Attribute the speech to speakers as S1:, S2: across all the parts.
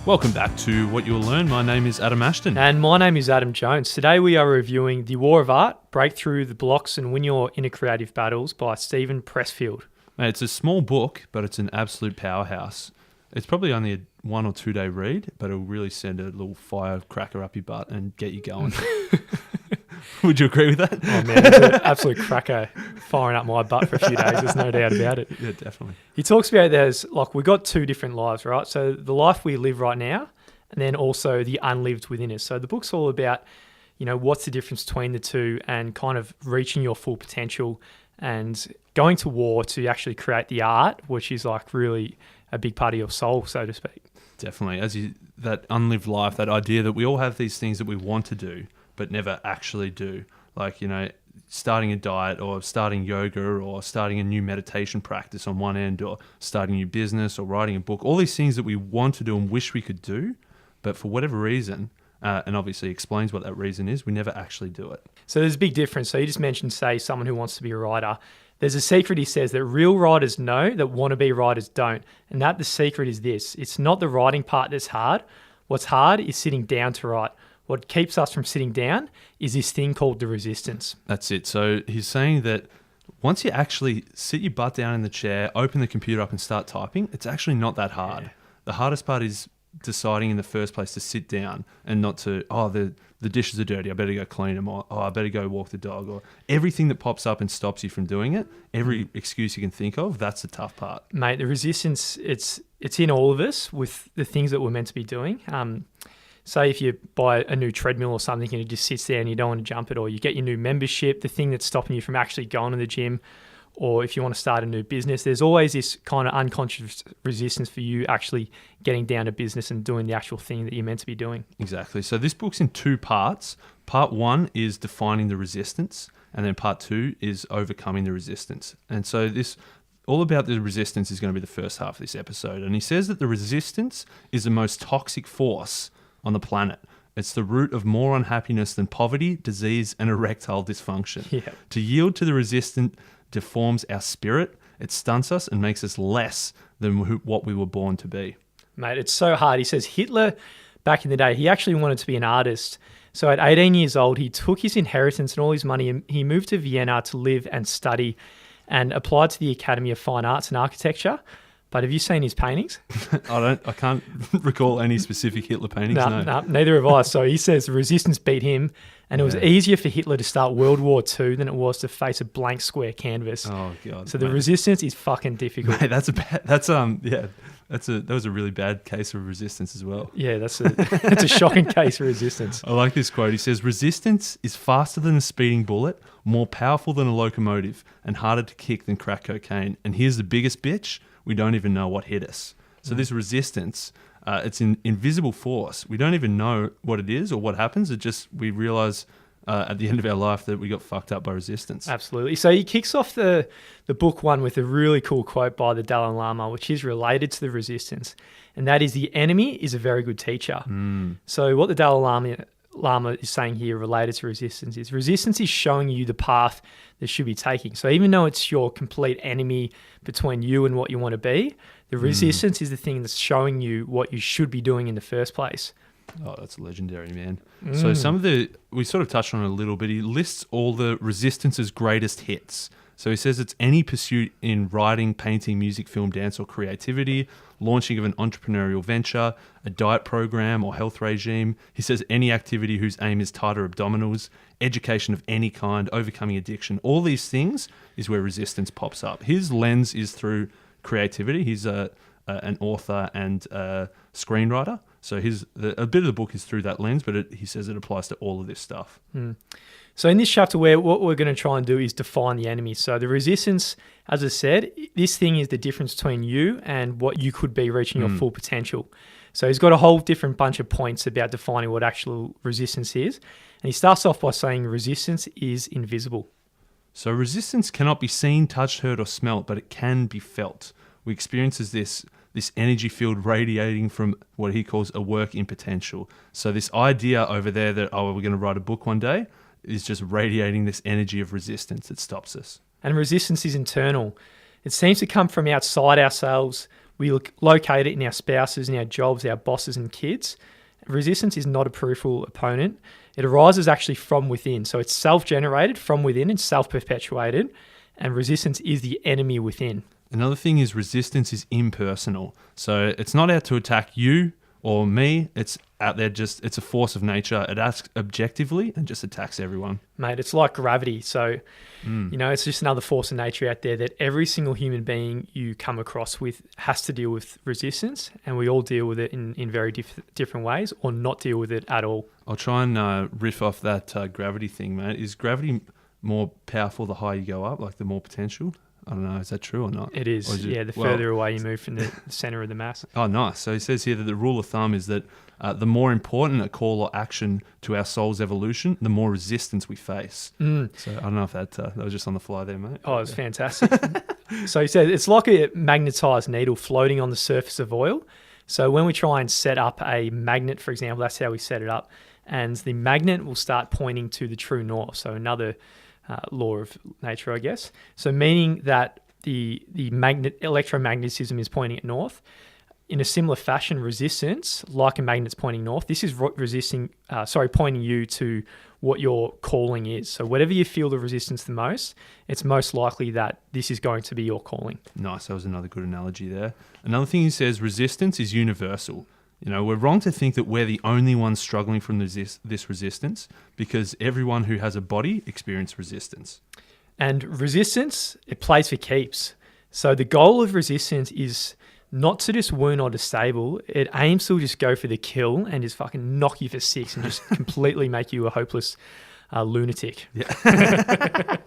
S1: Welcome back to What You'll Learn. My name is Adam Ashton.
S2: And my name is Adam Jones. Today we are reviewing The War of Art, Break Through the Blocks and Win Your Inner Creative Battles by Steven Pressfield.
S1: Mate, it's a small book, but it's an absolute powerhouse. It's probably only a 1 or 2 day read, but it'll really send a little firecracker up your butt and get you going. Would you agree with that?
S2: Oh man, it's an absolute cracker firing up my butt for a few days. There's no doubt about it.
S1: Yeah, definitely.
S2: He talks about we've got two different lives, right? So the life we live right now, and then also the unlived within us. So the book's all about, what's the difference between the two and kind of reaching your full potential and going to war to actually create the art, which is like really a big part of your soul, so to speak.
S1: Definitely. That unlived life, that idea that we all have these things that we want to do, but never actually do. Like, starting a diet or starting yoga or starting a new meditation practice on one end or starting a new business or writing a book. All these things that we want to do and wish we could do, but for whatever reason, and obviously explains what that reason is, we never actually do it.
S2: So there's a big difference. So you just mentioned, say, someone who wants to be a writer. There's a secret, he says, that real writers know that wannabe writers don't. And that the secret is this. It's not the writing part that's hard. What's hard is sitting down to write. What keeps us from sitting down is this thing called the resistance.
S1: That's it. So he's saying that once you actually sit your butt down in the chair, open the computer up and start typing, it's actually not that hard. Yeah. The hardest part is deciding in the first place to sit down and not to, the dishes are dirty, I better go clean them, or I better go walk the dog, or everything that pops up and stops you from doing it, every excuse you can think of, that's the tough part.
S2: Mate, the resistance, it's in all of us with the things that we're meant to be doing. Say if you buy a new treadmill or something and it just sits there and you don't want to jump it, or you get your new membership, the thing that's stopping you from actually going to the gym, or if you want to start a new business, there's always this kind of unconscious resistance for you actually getting down to business and doing the actual thing that you're meant to be doing.
S1: Exactly. So this book's in 2 parts. Part 1 is defining the resistance, and then part 2 is overcoming the resistance. And so this, all about the resistance, is going to be the first half of this episode. And he says that the resistance is the most toxic force on the planet. It's the root of more unhappiness than poverty, disease, and erectile dysfunction.
S2: Yeah.
S1: To yield to the resistant deforms our spirit, it stunts us and makes us less than what we were born to be.
S2: Mate, it's so hard. He says Hitler, back in the day, he actually wanted to be an artist. So at 18 years old, he took his inheritance and all his money and he moved to Vienna to live and study and applied to the Academy of Fine Arts and Architecture. But have you seen his paintings?
S1: I can't recall any specific Hitler paintings.
S2: No, neither have I. So he says the resistance beat him, and it was easier for Hitler to start World War II than it was to face a blank square canvas.
S1: Oh god!
S2: So the resistance is fucking difficult.
S1: Mate, that was a really bad case of resistance as well.
S2: Yeah, that's a shocking case of resistance.
S1: I like this quote. He says, "Resistance is faster than a speeding bullet, more powerful than a locomotive, and harder to kick than crack cocaine. And here's the biggest bitch: we don't even know what hit us." So this resistance, it's an invisible force. We don't even know what it is or what happens. We realize at the end of our life that we got fucked up by resistance.
S2: Absolutely. So he kicks off the book one with a really cool quote by the Dalai Lama, which is related to the resistance. And that is, the enemy is a very good teacher. So what the Dalai Lama is saying here related to resistance is showing you the path that should be taking. So even though it's your complete enemy between you and what you want to be, the resistance is the thing that's showing you what you should be doing in the first place.
S1: Oh, that's legendary, man. So we sort of touched on it a little bit. He lists all the resistance's greatest hits. So he says it's any pursuit in writing, painting, music, film, dance, or creativity, launching of an entrepreneurial venture, a diet program or health regime. He says any activity whose aim is tighter abdominals, education of any kind, overcoming addiction. All these things is where resistance pops up. His lens is through creativity. He's an author and a screenwriter. So a bit of the book is through that lens, but he says it applies to all of this stuff.
S2: So in this chapter, what we're going to try and do is define the enemy. So the resistance, as I said, this thing is the difference between you and what you could be reaching your full potential. So he's got a whole different bunch of points about defining what actual resistance is. And he starts off by saying resistance is invisible.
S1: So resistance cannot be seen, touched, heard, or smelt, but it can be felt. We experience this energy field radiating from what he calls a work in potential. So this idea over there that, we're going to write a book one day, is just radiating this energy of resistance that stops us.
S2: And resistance is internal. It seems to come from outside ourselves. We locate it in our spouses, in our jobs, our bosses and kids. Resistance is not a peripheral opponent. It arises actually from within. So it's self-generated from within and self-perpetuated. And resistance is the enemy within.
S1: Another thing is resistance is impersonal. So it's not out to attack you or me. It's out there it's a force of nature. It acts objectively and just attacks everyone.
S2: Mate, it's like gravity. So, it's just another force of nature out there that every single human being you come across with has to deal with resistance. And we all deal with it in very different ways or not deal with it at all.
S1: I'll try and riff off that gravity thing, mate. Is gravity more powerful the higher you go up, like the more potential? I don't know, is that true or not?
S2: It is. The further away you move from the center of the mass.
S1: Oh, nice. So he says here that the rule of thumb is that the more important a call or action to our soul's evolution, the more resistance we face. So I don't know if that was just on the fly there, mate.
S2: Oh, it was fantastic. So he said it's like a magnetized needle floating on the surface of oil. So when we try and set up a magnet, for example, that's how we set it up. And the magnet will start pointing to the true north. So another law of nature, I guess. So meaning that the electromagnetism is pointing at north. In a similar fashion, resistance, like a magnet's pointing north, this is pointing you to what your calling is. So whatever you feel the resistance the most, it's most likely that this is going to be your calling.
S1: Nice. That was another good analogy there. Another thing he says, resistance is universal. We're wrong to think that we're the only ones struggling from this resistance, because everyone who has a body experiences resistance.
S2: And resistance, it plays for keeps. So the goal of resistance is not to just wound or disable. It aims to just go for the kill and just fucking knock you for 6 and just completely make you a hopeless lunatic.
S1: Yeah.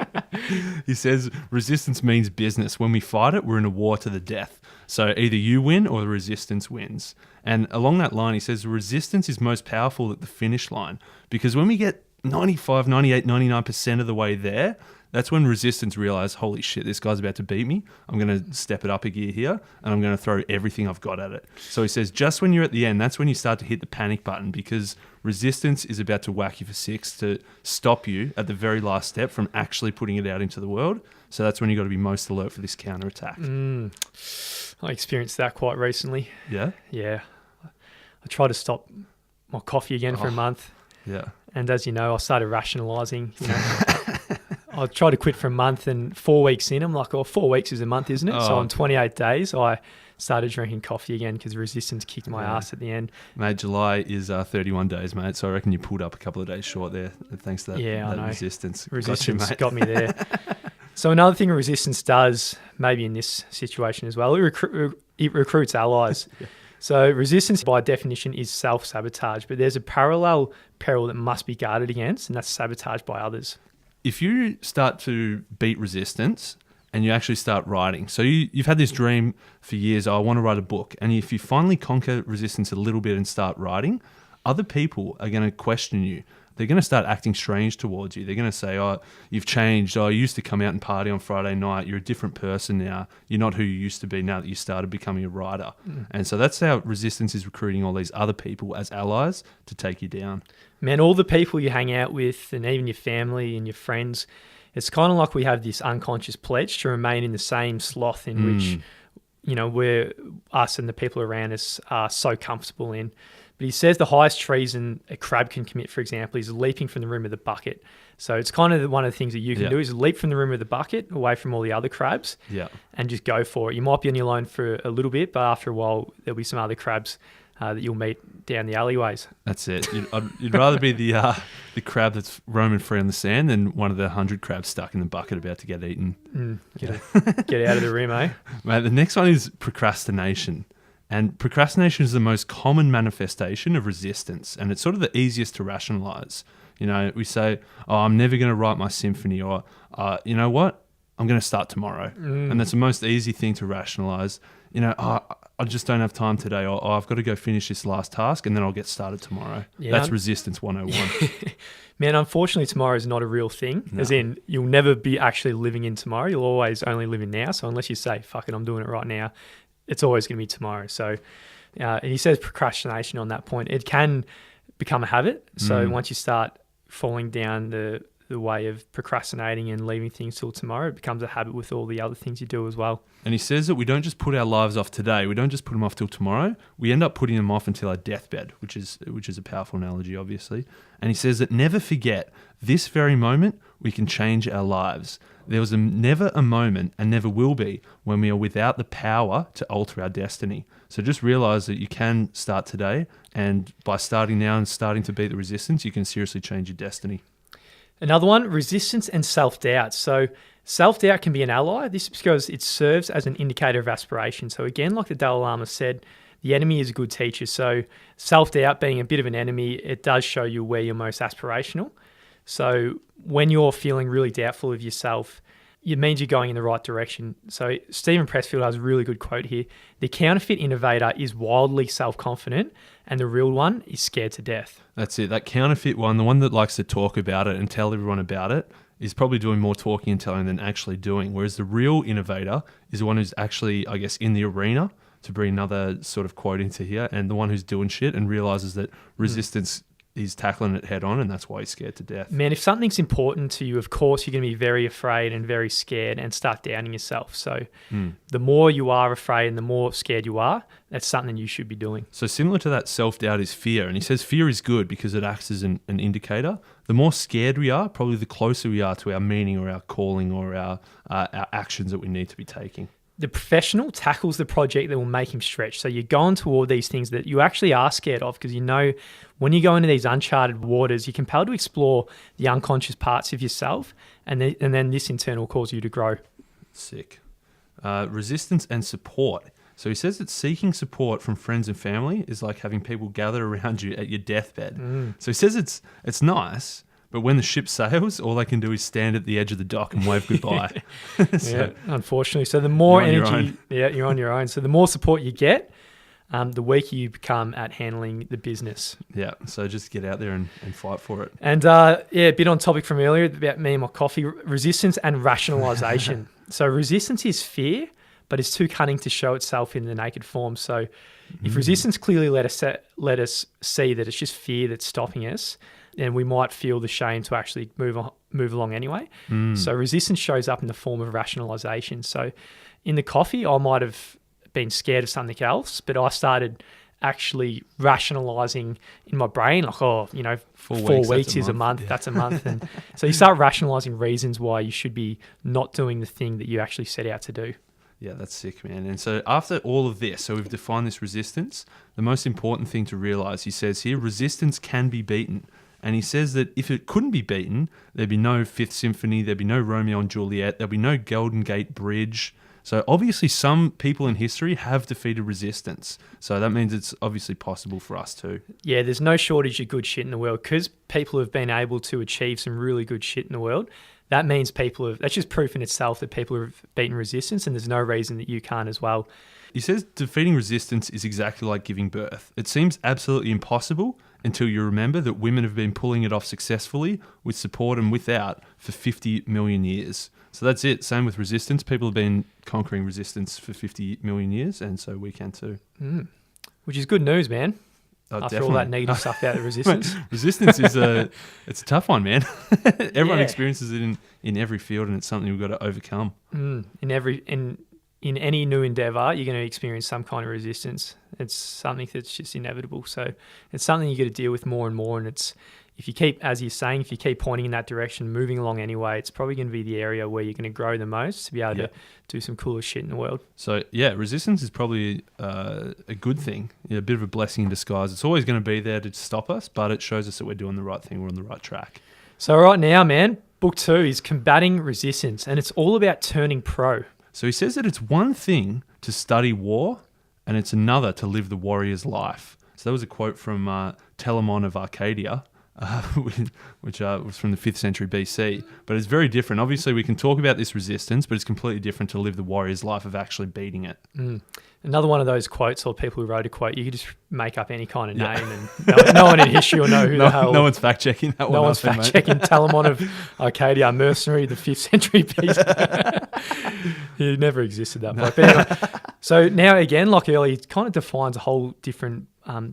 S1: He says resistance means business. When we fight it, we're in a war to the death. So either you win or the resistance wins. And along that line, he says resistance is most powerful at the finish line, because when we get 95, 98, 99% of the way there, that's when resistance realize, holy shit, this guy's about to beat me. I'm going to step it up a gear here and I'm going to throw everything I've got at it. So he says, just when you're at the end, that's when you start to hit the panic button, because resistance is about to whack you for 6 to stop you at the very last step from actually putting it out into the world. So that's when you got to be most alert for this counterattack.
S2: I experienced that quite recently.
S1: Yeah?
S2: Yeah. I tried to stop my coffee again for a month.
S1: Yeah.
S2: And as you know, I started rationalizing. I tried to quit for a month, and 4 weeks in, I'm like, 4 weeks is a month, isn't it? So on 28 days, I started drinking coffee again because resistance kicked my ass at the end.
S1: Mate, July is 31 days, mate. So I reckon you pulled up a couple of days short there thanks to that resistance.
S2: Resistance got me there. So another thing resistance does, maybe in this situation as well, it recruits allies. Yeah. So resistance, by definition, is self-sabotage, but there's a parallel peril that must be guarded against, and that's sabotage by others.
S1: If you start to beat resistance and you actually start writing, so you've had this dream for years, I want to write a book, and if you finally conquer resistance a little bit and start writing, other people are going to question you. They're going to start acting strange towards you. They're going to say, oh, you've changed. Oh, you used to come out and party on Friday night. You're a different person now. You're not who you used to be now that you started becoming a writer. And so that's how resistance is recruiting all these other people as allies to take you down.
S2: Man, all the people you hang out with, and even your family and your friends, it's kind of like we have this unconscious pledge to remain in the same sloth in which, we're us and the people around us are so comfortable in. But he says the highest treason a crab can commit, for example, is leaping from the rim of the bucket. So it's kind of one of the things that you can do is leap from the rim of the bucket away from all the other crabs and just go for it. You might be on your own for a little bit, but after a while, there'll be some other crabs that you'll meet down the alleyways.
S1: That's it. You'd rather be the crab that's roaming free on the sand than one of the 100 crabs stuck in the bucket about to get eaten.
S2: Get out of the rim, eh?
S1: Mate, the next one is procrastination. And procrastination is the most common manifestation of resistance, and it's sort of the easiest to rationalize. We say, oh, I'm never going to write my symphony, or, you know what? I'm going to start tomorrow. And that's the most easy thing to rationalize. I just don't have time today, or I've got to go finish this last task and then I'll get started tomorrow. Yeah, that's resistance 101.
S2: Man, unfortunately, tomorrow is not a real thing. No. As in, you'll never be actually living in tomorrow. You'll always only live in now. So unless you say, fuck it, I'm doing it right now, it's always going to be tomorrow. So and he says procrastination on that point. It can become a habit. So once you start falling down the the way of procrastinating and leaving things till tomorrow. It becomes a habit with all the other things you do as well.
S1: And he says that we don't just put our lives off today. We don't just put them off till tomorrow. We end up putting them off until our deathbed, which is a powerful analogy, obviously. And he says that never forget, this very moment, we can change our lives. There was never a moment, and never will be, when we are without the power to alter our destiny. So just realize that you can start today, and by starting now and starting to beat the resistance, you can seriously change your destiny.
S2: Another one, resistance and self-doubt. So self-doubt can be an ally. This is because it serves as an indicator of aspiration. So again, like the Dalai Lama said, the enemy is a good teacher. So self-doubt being a bit of an enemy, it does show you where you're most aspirational. So when you're feeling really doubtful of yourself, it means you're going in the right direction. So Steven Pressfield has a really good quote here. The counterfeit innovator is wildly self-confident, and the real one is scared to death.
S1: That's it. That counterfeit one, the one that likes to talk about it and tell everyone about it, is probably doing more talking and telling than actually doing. Whereas the real innovator is the one who's actually, I guess, in the arena, to bring another sort of quote into here, and the one who's doing shit and realizes that resistance he's tackling it head on, and that's why he's scared to death.
S2: Man, if something's important to you, of course, you're going to be very afraid and very scared and start doubting yourself. So the more you are afraid and the more scared you are, that's something you should be doing.
S1: So similar to that, self-doubt is fear. And he says fear is good because it acts as an indicator. The more scared we are, probably the closer we are to our meaning or our calling or our actions that we need to be taking.
S2: The professional tackles the project that will make him stretch. So you're going toward these things that you actually are scared of, because you know when you go into these uncharted waters, you're compelled to explore the unconscious parts of yourself, and then this in turn will cause you to grow.
S1: Sick. Resistance and support. So he says that seeking support from friends and family is like having people gather around you at your deathbed. So he says it's nice, but when the ship sails, all they can do is stand at the edge of the dock and wave goodbye.
S2: Yeah, unfortunately. So the more
S1: you're
S2: energy, you're on your own. So the more support you get, the weaker you become at handling the business.
S1: Yeah, so just get out there and fight for it.
S2: And a bit on topic from earlier about me and my coffee, resistance and rationalization. So resistance is fear, but it's too cunning to show itself in the naked form. So if resistance clearly let us see that it's just fear that's stopping us, then we might feel the shame to actually move along anyway. So resistance shows up in the form of rationalization. So in the coffee, I might have been scared of something else, but I started actually rationalizing in my brain, like, 4 weeks is a month, that's a month. And so you start rationalizing reasons why you should be not doing the thing that you actually set out to do.
S1: Yeah, that's sick, man. And so after all of this, so we've defined this resistance, the most important thing to realize, he says here, resistance can be beaten. And he says that if it couldn't be beaten, there'd be no Fifth Symphony, there'd be no Romeo and Juliet, there'd be no Golden Gate Bridge. So obviously some people in history have defeated resistance. So that means it's obviously possible for us too.
S2: Yeah, there's no shortage of good shit in the world, because people have been able to achieve some really good shit in the world. That means that's just proof in itself that people have beaten resistance, and there's no reason that you can't as well.
S1: He says defeating resistance is exactly like giving birth. It seems absolutely impossible until you remember that women have been pulling it off successfully, with support and without, for 50 million years. So that's it. Same with resistance. People have been conquering resistance for 50 million years, and so we can too.
S2: Which is good news, man.
S1: Oh,
S2: After
S1: definitely.
S2: all that negative stuff about the resistance.
S1: Resistance is it's a tough one, man. Everyone experiences it in every field, and it's something we've got to overcome. In any new endeavour, you're going to experience some kind of resistance. It's something that's just inevitable. So it's something you got to deal with more and more. And if you keep pointing in that direction, moving along anyway, it's probably going to be the area where you're going to grow the most to be able to do some cooler shit in the world. So yeah, resistance is probably a good thing, a bit of a blessing in disguise. It's always going to be there to stop us, but it shows us that we're doing the right thing. We're on the right track. So
S2: right now, man, book 2 is Combating Resistance, and it's all about turning pro.
S1: So he says that it's one thing to study war, and it's another to live the warrior's life. So that was a quote from Telamon of Arcadia, which was from the 5th century BC. But it's very different. Obviously, we can talk about this resistance, but it's completely different to live the warrior's life of actually beating it.
S2: Another one of those quotes, or people who wrote a quote, you could just make up any kind of name, and no one in history will know who the hell.
S1: No one's fact-checking that one.
S2: No one's fact-checking Telamon of Arcadia, mercenary, the 5th century BC. He never existed, that bloke. But anyway, so now again, like earlier, it kind of defines a whole different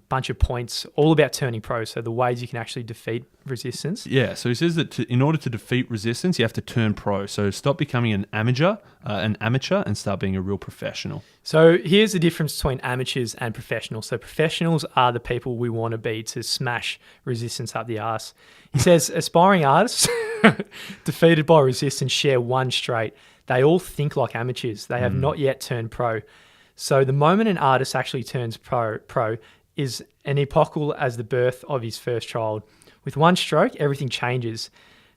S2: bunch of points all about turning pro. So the ways you can actually defeat resistance.
S1: Yeah, so he says that in order to defeat resistance, you have to turn pro. So stop becoming an amateur, and start being a real professional.
S2: So here's the difference between amateurs and professionals. So professionals are the people we want to be to smash resistance up the arse. He says aspiring artists defeated by resistance share one trait. They all think like amateurs. They have not yet turned pro. So the moment an artist actually turns pro is an epochal as the birth of his first child. With one stroke, everything changes,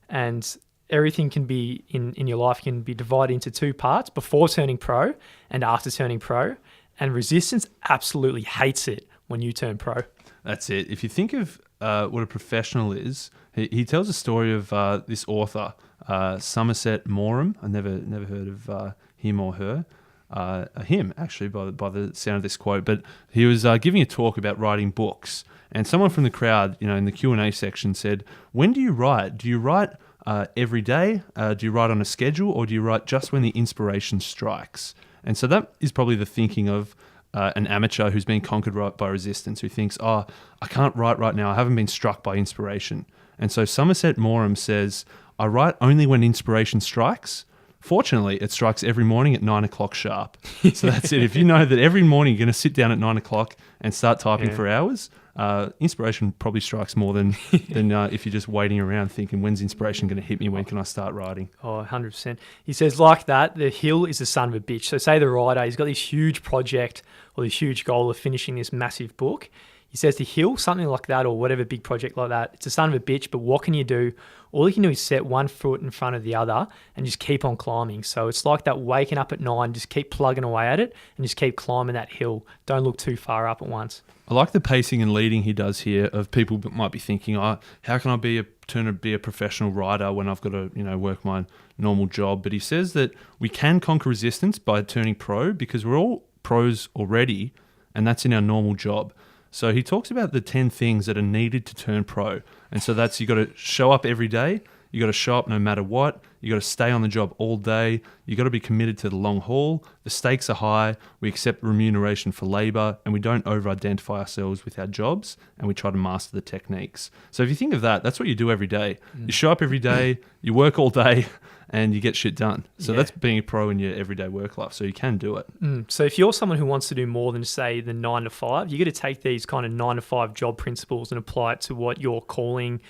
S2: and everything can be in your life can be divided into two parts: before turning pro and after turning pro. And resistance absolutely hates it when you turn pro.
S1: That's it. If you think of what a professional is, he tells a story of this author, Somerset Maugham. I never heard of him or her. Him, actually, by the sound of this quote. But he was giving a talk about writing books. And someone from the crowd, in the Q&A section said, when do you write? Do you write every day? Do you write on a schedule? Or do you write just when the inspiration strikes? And so that is probably the thinking of an amateur who's been conquered by resistance, who thinks, I can't write right now. I haven't been struck by inspiration. And so Somerset Maugham says, I write only when inspiration strikes. Fortunately, it strikes every morning at 9 o'clock sharp. So that's it. If you know that every morning you're going to sit down at 9 o'clock and start typing for hours, inspiration probably strikes more than if you're just waiting around thinking, when's inspiration going to hit me? When can I start writing?
S2: Oh, 100%. He says, like that, the hill is the son of a bitch. So say the writer, he's got this huge project or this huge goal of finishing this massive book. He says the hill, something like that, or whatever big project like that, it's a son of a bitch, but what can you do? All you can do is set one foot in front of the other and just keep on climbing. So it's like that waking up at 9, just keep plugging away at it and just keep climbing that hill. Don't look too far up at once.
S1: I like the pacing and leading he does here of people that might be thinking, how can I turn to be a professional writer when I've got to, work my normal job? But he says that we can conquer resistance by turning pro because we're all pros already, and that's in our normal job. So he talks about the 10 things that are needed to turn pro. And so that's, you got to show up every day. You got to show up no matter what. You got to stay on the job all day. You got to be committed to the long haul. The stakes are high. We accept remuneration for labor, and we don't over-identify ourselves with our jobs, and we try to master the techniques. So if you think of that, that's what you do every day. You show up every day, you work all day, and you get shit done. So that's being a pro in your everyday work life. So you can do it.
S2: So if you're someone who wants to do more than, say, the 9 to 5, you got to take these kind of 9 to 5 job principles and apply it to what your calling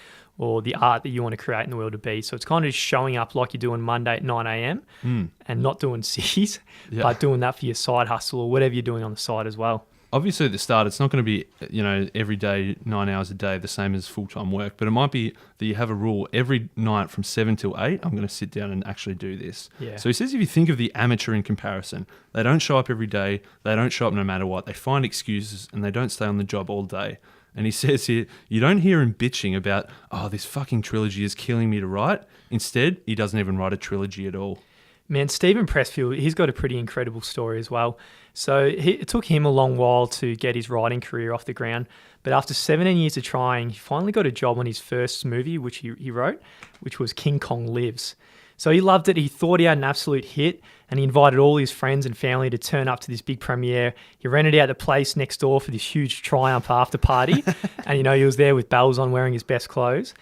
S2: or the art that you want to create in the world to be. So it's kind of just showing up like you do on Monday at 9 a.m. And not doing C's, but doing that for your side hustle or whatever you're doing on the side as well.
S1: Obviously, at the start, it's not going to be, every day, 9 hours a day, the same as full-time work. But it might be that you have a rule every night from 7 till 8, I'm going to sit down and actually do this.
S2: Yeah.
S1: So he says if you think of the amateur in comparison, they don't show up every day, they don't show up no matter what, they find excuses and they don't stay on the job all day. And he says here, you don't hear him bitching about, this fucking trilogy is killing me to write. Instead, he doesn't even write a trilogy at all.
S2: Man, Steven Pressfield, he's got a pretty incredible story as well. So it took him a long while to get his writing career off the ground. But after 17 years of trying, he finally got a job on his first movie, which he wrote, which was King Kong Lives. So he loved it. He thought he had an absolute hit, and he invited all his friends and family to turn up to this big premiere. He rented out the place next door for this huge Triumph after party. And, he was there with bells on, wearing his best clothes.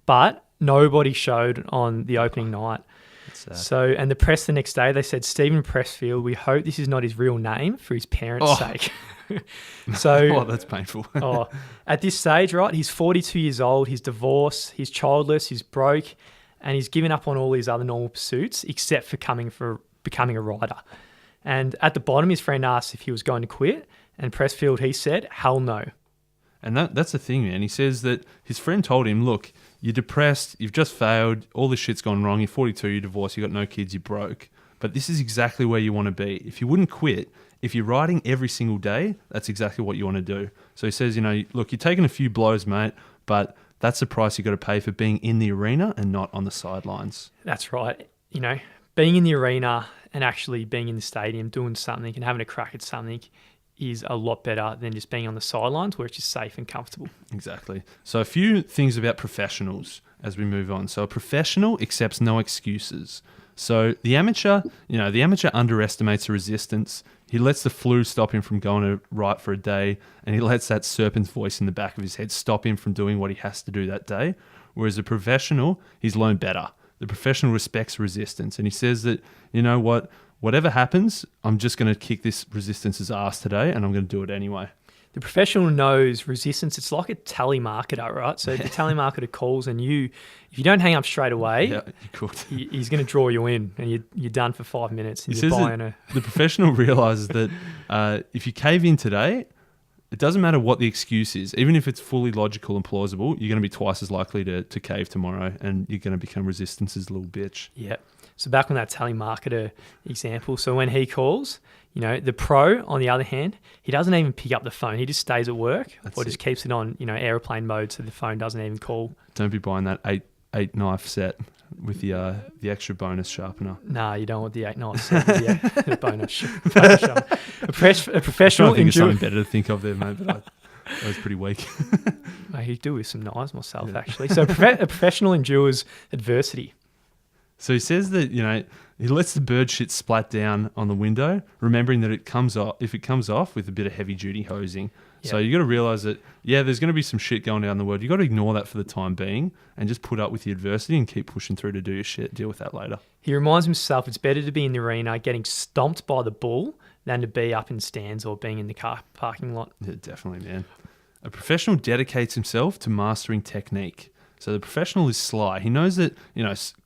S2: But nobody showed on the opening night. So, and the press the next day, they said, Steven Pressfield, we hope this is not his real name for his parents' sake. So,
S1: that's painful.
S2: At this stage, right, he's 42 years old, he's divorced, he's childless, he's broke, and he's given up on all his other normal pursuits except for becoming a writer. And at the bottom, his friend asked if he was going to quit, and Pressfield, he said, hell no.
S1: And that's the thing, man. He says that his friend told him, look, you're depressed, you've just failed, all this shit's gone wrong, you're 42, you're divorced, you've got no kids, you're broke. But this is exactly where you want to be. If you wouldn't quit, if you're writing every single day, that's exactly what you want to do. So he says, look, you're taking a few blows, mate, but that's the price you got to pay for being in the arena and not on the sidelines.
S2: That's right. Being in the arena and actually being in the stadium, doing something and having a crack at something is a lot better than just being on the sidelines where it's just safe and comfortable.
S1: Exactly. So a few things about professionals as we move on. So a professional accepts no excuses. So the amateur underestimates the resistance. He lets the flu stop him from going to write for a day, and he lets that serpent's voice in the back of his head stop him from doing what he has to do that day. Whereas a professional, he's learned better. The professional respects resistance, and he says that, you know what, whatever happens, I'm just going to kick this resistance's ass today, and I'm going to do it anyway.
S2: The professional knows resistance. It's like a telemarketer, right? So if the telemarketer calls and if you don't hang up straight away,
S1: Yeah, you're cooked.
S2: he's going to draw you in, and you're done for 5 minutes. And
S1: He
S2: you're
S1: says
S2: buying
S1: that the professional realizes that if you cave in today, it doesn't matter what the excuse is. Even if it's fully logical and plausible, you're going to be twice as likely to cave tomorrow, and you're going to become resistance's little bitch.
S2: Yeah. So back on that telemarketer example. So when he calls, the pro, on the other hand, he doesn't even pick up the phone. He just stays at work just keeps it on, airplane mode so the phone doesn't even call.
S1: Don't be buying that eight knife set with the extra bonus sharpener.
S2: No, you don't want the 8 knife set with the bonus sharpener. A professional
S1: I think of something better to think of there, mate, but that was pretty weak.
S2: I could do with some knives myself, actually. So a professional endures adversity.
S1: So he says that, he lets the bird shit splat down on the window, remembering that if it comes off with a bit of heavy duty hosing. Yep. So you got to realize that, there's going to be some shit going down the world. You got to ignore that for the time being and just put up with the adversity and keep pushing through to do your shit. Deal with that later. He
S2: reminds himself it's better to be in the arena getting stomped by the bull than to be up in stands or being in the car parking lot.
S1: Yeah, definitely, man. A professional dedicates himself to mastering technique. So the professional is sly. He knows that,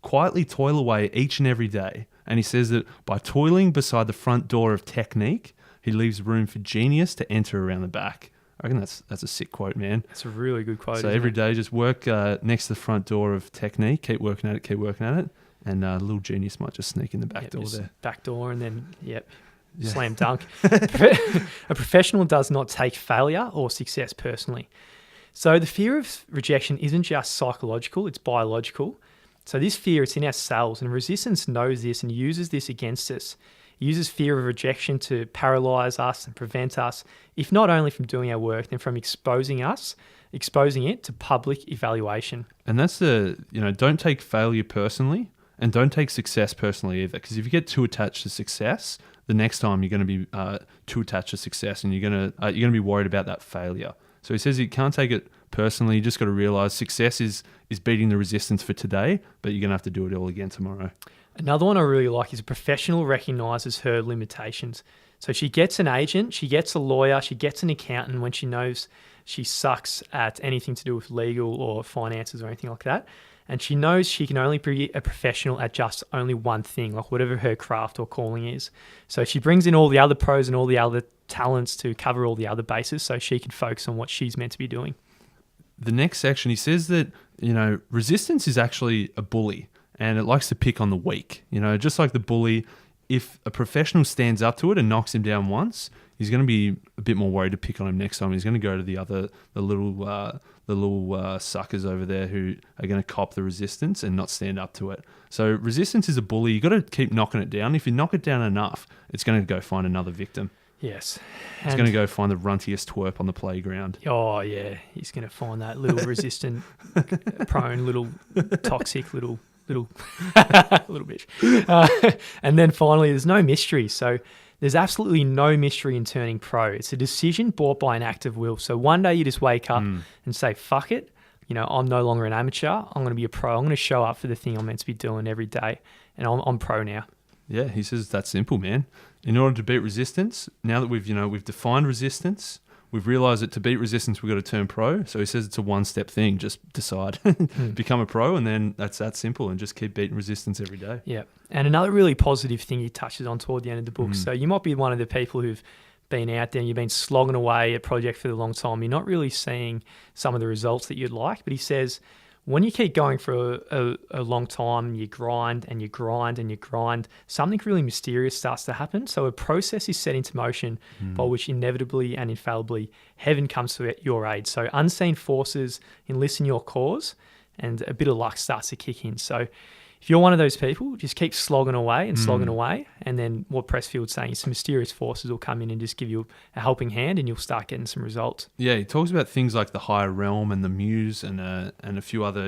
S1: quietly toil away each and every day. And he says that by toiling beside the front door of technique, he leaves room for genius to enter around the back. I reckon that's a sick quote, man.
S2: That's a really good quote.
S1: So every day, just work next to the front door of technique. Keep working at it. And a little genius might just sneak in the back door there.
S2: Back door and then, slam dunk. A professional does not take failure or success personally. So the fear of rejection isn't just psychological, it's biological. So this fear, it's in our cells, and resistance knows this and uses this against us. It uses fear of rejection to paralyze us and prevent us, if not only from doing our work, then from exposing it to public evaluation.
S1: And that's don't take failure personally, and don't take success personally either. Because if you get too attached to success, the next time you're going to be too attached to success, and you're going to be worried about that failure. So he says you can't take it personally. You just got to realize success is beating the resistance for today, but you're going to have to do it all again tomorrow.
S2: Another one I really like is a professional recognizes her limitations. So she gets an agent, she gets a lawyer, she gets an accountant when she knows she sucks at anything to do with legal or finances or anything like that. And she knows she can only be a professional at just only one thing, like whatever her craft or calling is. So she brings in all the other pros and all the other talents to cover all the other bases so she can focus on what she's meant to be doing.
S1: The next section, he says that, resistance is actually a bully, and it likes to pick on the weak. Just like the bully, if a professional stands up to it and knocks him down once, he's going to be a bit more worried to pick on him next time. He's going to go to the little suckers over there who are going to cop the resistance and not stand up to it. So resistance is a bully. You got to keep knocking it down. If you knock it down enough, it's going to go find another victim.
S2: Yes.
S1: He's going to go find the runtiest twerp on the playground.
S2: Oh, yeah. He's going to find that little resistant, prone, little toxic, little bitch. And then finally, there's no mystery. So there's absolutely no mystery in turning pro. It's a decision bought by an act of will. So one day you just wake up and say, fuck it. I'm no longer an amateur. I'm going to be a pro. I'm going to show up for the thing I'm meant to be doing every day. And I'm pro now.
S1: Yeah, he says that's simple, man. In order to beat resistance, now that we've defined resistance, we've realized that to beat resistance, we've got to turn pro. So he says it's a one-step thing. Just decide, become a pro, and then that's that simple, and just keep beating resistance every day.
S2: Yeah. And another really positive thing he touches on toward the end of the book. So you might be one of the people who've been out there and you've been slogging away at a project for a long time. You're not really seeing some of the results that you'd like. But he says, when you keep going for a long time, you grind and you grind and you grind, something really mysterious starts to happen. So a process is set into motion by which inevitably and infallibly heaven comes to your aid. So unseen forces enlist in your cause and a bit of luck starts to kick in. So if you're one of those people, just keep slogging away and slogging away. And then what Pressfield's saying is some mysterious forces will come in and just give you a helping hand and you'll start getting some results.
S1: Yeah, he talks about things like the higher realm and the muse and a few other,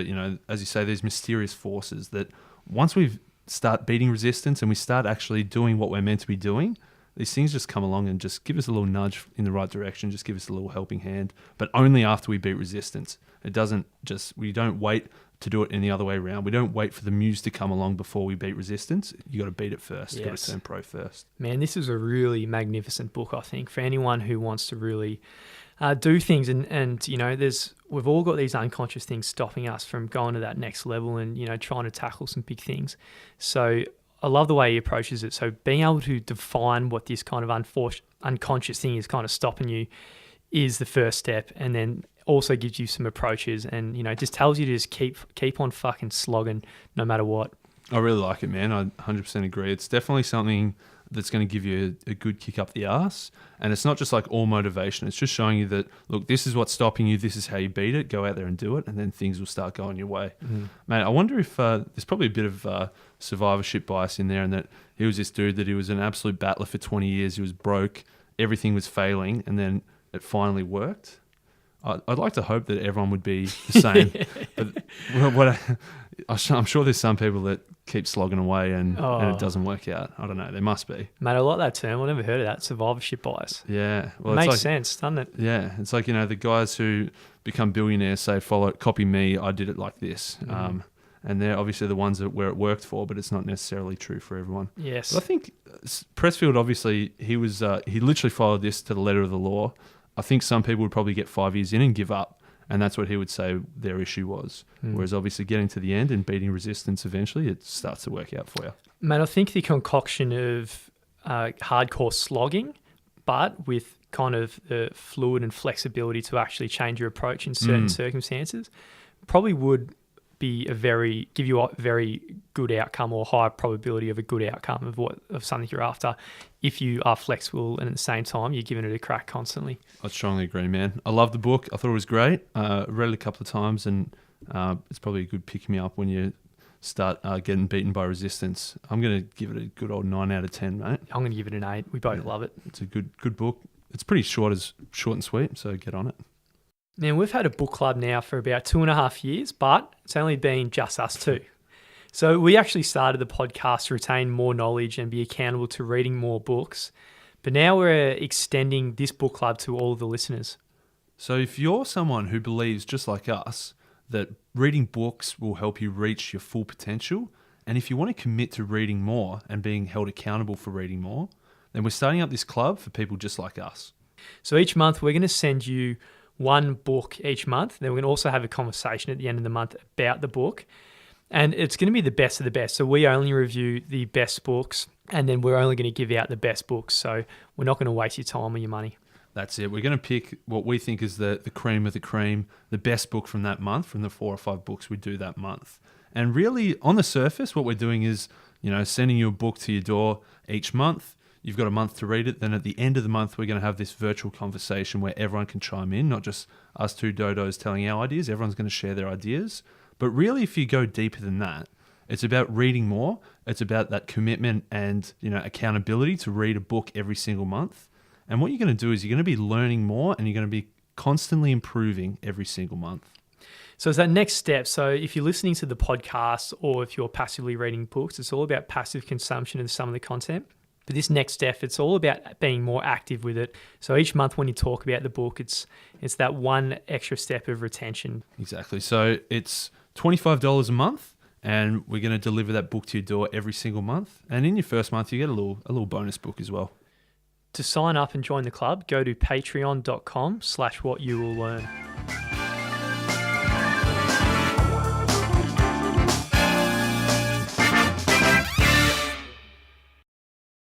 S1: as you say, these mysterious forces that once we've start beating resistance and we start actually doing what we're meant to be doing, these things just come along and just give us a little nudge in the right direction, just give us a little helping hand, but only after we beat resistance. We don't wait to do it in the other way around. We don't wait for the muse to come along before we beat resistance. You got to beat it first.
S2: Yes.
S1: You got to turn pro first.
S2: Man, this is a really magnificent book, I think, for anyone who wants to really do things. And we've all got these unconscious things stopping us from going to that next level and, trying to tackle some big things. So I love the way he approaches it. So being able to define what this kind of unconscious thing is kind of stopping you is the first step. And then also gives you some approaches and, just tells you to just keep on fucking slogging no matter what.
S1: I really like it, man. I 100% agree. It's definitely something that's going to give you a good kick up the arse. And it's not just like all motivation. It's just showing you that, look, this is what's stopping you. This is how you beat it. Go out there and do it. And then things will start going your way. Man, I wonder if there's probably a bit of survivorship bias in there, and that he was this dude that he was an absolute battler for 20 years. He was broke. Everything was failing. And then it finally worked. I'd like to hope that everyone would be the same. But I'm sure there's some people that keep slogging away and it doesn't work out. I don't know. There must be.
S2: Mate, I like that term. I've never heard of that. Survivorship bias.
S1: Yeah. Well,
S2: it makes sense, doesn't it?
S1: Yeah. It's like, the guys who become billionaires say, copy me. I did it like this. And they're obviously the ones where it worked for, but it's not necessarily true for everyone.
S2: Yes.
S1: But I think Pressfield, obviously, he literally followed this to the letter of the law. I think some people would probably get 5 years in and give up. And that's what he would say their issue was. Whereas obviously getting to the end and beating resistance eventually, it starts to work out for you.
S2: Man, I think the concoction of hardcore slogging, but with kind of the fluid and flexibility to actually change your approach in certain circumstances, probably would give you a very good outcome or higher probability of a good outcome of something you're after if you are flexible and at the same time you're giving it a crack constantly.
S1: I strongly agree, man. I love the book. I thought it was great. Read it a couple of times, and it's probably a good pick-me-up when you start getting beaten by resistance. I'm going to give it a good old 9 out of 10, mate.
S2: I'm going to give it an 8. We both love it.
S1: It's a good book. It's pretty short and sweet, so get on it.
S2: Now, we've had a book club now for about 2.5 years, but it's only been just us two. So we actually started the podcast to retain more knowledge and be accountable to reading more books. But now we're extending this book club to all the listeners.
S1: So if you're someone who believes, just like us, that reading books will help you reach your full potential, and if you want to commit to reading more and being held accountable for reading more, then we're starting up this club for people just like us.
S2: So each month we're going to send you one book each month. Then we're going to also have a conversation at the end of the month about the book. And it's going to be the best of the best. So we only review the best books, and then we're only going to give out the best books. So we're not going to waste your time or your money.
S1: That's it. We're going to pick what we think is the cream of the cream, the best book from that month, from the 4 or 5 books we do that month. And really, on the surface, what we're doing is, sending you a book to your door each month. You've got a month to read it. Then at the end of the month, we're going to have this virtual conversation where everyone can chime in, not just us two dodos telling our ideas. Everyone's going to share their ideas. But really, if you go deeper than that, it's about reading more. It's about that commitment and accountability to read a book every single month. And what you're going to do is you're going to be learning more, and you're going to be constantly improving every single month.
S2: So it's that next step. So if you're listening to the podcast or if you're passively reading books, it's all about passive consumption of some of the content. But this next step, it's all about being more active with it. So each month when you talk about the book, it's that one extra step of retention.
S1: Exactly. So it's $25 a month, and we're going to deliver that book to your door every single month. And in your first month, you get a little bonus book as well.
S2: To sign up and join the club, go to patreon.com/whatyoullearn.